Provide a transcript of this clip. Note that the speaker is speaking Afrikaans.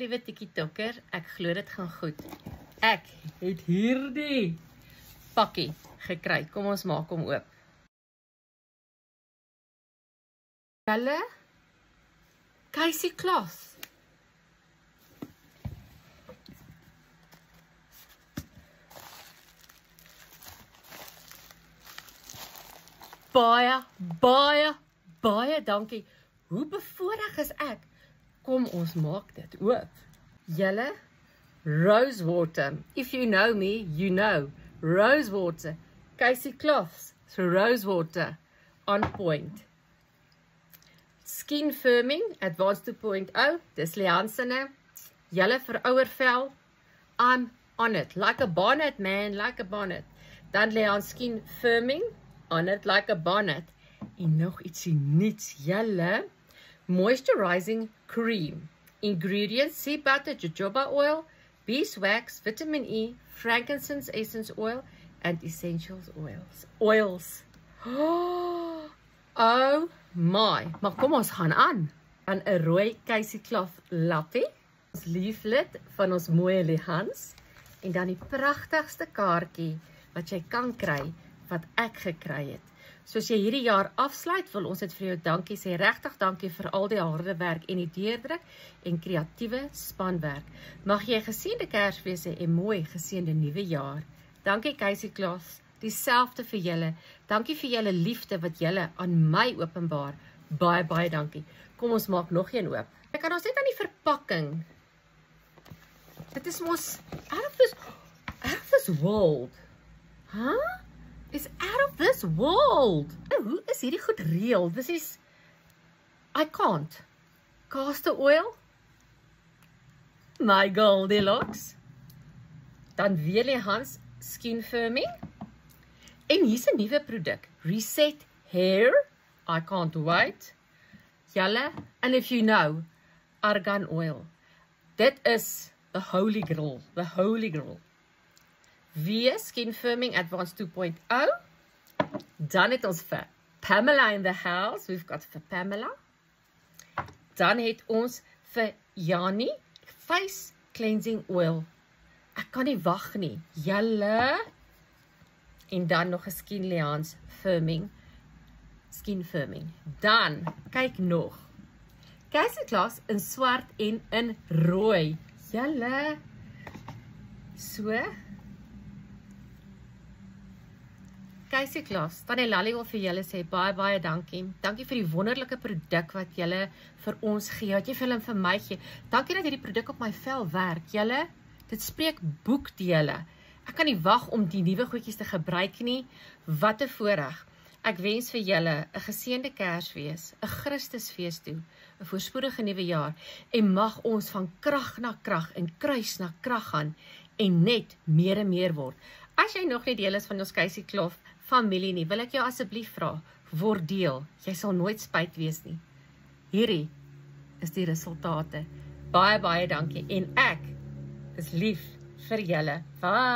liewe TikToker, ek glo dit gaan goed. Ek het hierdie pakkie gekry. Kom ons maak hom oop. Julle, Casey Cloth. Baie dankie. Hoe bevoorreg is ek? Kom ons maak dit oop. Julle, Rosewater. If you know me, you know. Rosewater. Casey Cloths. So Rosewater. On point. Skin Firming. Advanced 2.0. Dis Leansene. Julle vir ouer vel. I'm on it. Like a bonnet, man. Like a bonnet. Dan Leans Skin Firming. On it like a bonnet. En nog ietsie niets. Julle. Moisturizing cream. Ingredients: sea butter, jojoba oil, beeswax, vitamin E, frankincense essence oil, and essentials oils. Oh my. Maar kom ons gaan aan 'n rooi Casey Cloth lappie. Ons lieflid van ons mooie Lehans. En dan die pragtigste kaartjie wat jy kan kry, wat ek gekry het. Soos jy hierdie jaar afsluit, wil ons dit vir jou dankie sê. Regtig dankie vir al die harde werk en die deurdruk en kreatiewe spanwerk. Mag jy geseënde Kersfees hê en mooi geseënde nuwe jaar. Dankie Casey Cloth, dieselfde vir julle. Dankie vir julle liefde wat julle aan my openbaar. Baie dankie. Kom ons maak nog een oop. Ek kan ons net aan die verpakking. Dit is mos out of this world. Huh? Is out of this world. Hoe is hierdie goed real? This is, I can't. Castor oil. My Goldilocks. Dan weer Lehans Skin Firming. En hier's 'n nuwe produk. Reset Hair. I can't wait. Julle, and if you know, argan oil. Dit is the holy grail. The holy grail. Weer Skin Firming Advanced 2.0. Dan het ons vir Pamela in the house. We've got vir Pamela. Dan het ons vir Jani Face Cleansing Oil. Ek kan nie wag nie. Julle. En dan nog 'n Skin Lehans Firming. Skin Firming. Dan, kyk nog. Casey Cloth in swart en in rooi. Julle. So. Casey Cloth, Tannie Lally wil vir julle sê baie dankie. Dankie vir die wonderlike produk wat julle vir ons gee. Wat jy vir hulle vir my gee. Dankie dat hierdie produk op my vel werk. Julle, dit spreek boekdele. Ek kan nie wag om die nuwe goedjies te gebruik nie. Wat 'n voorreg. Ek wens vir julle 'n geseënde Kersfees, 'n Christusfees toe, 'n voorspoedige nuwe jaar en mag ons van krag na krag en kruis na krag gaan en net meer en meer word. As jy nog nie deel is van ons Casey Cloth familie nie, wil ek jou asseblief vra, word deel. Jy sal nooit spyt wees nie. Hierdie is die resultate. Baie dankie en ek is lief vir julle. Bye.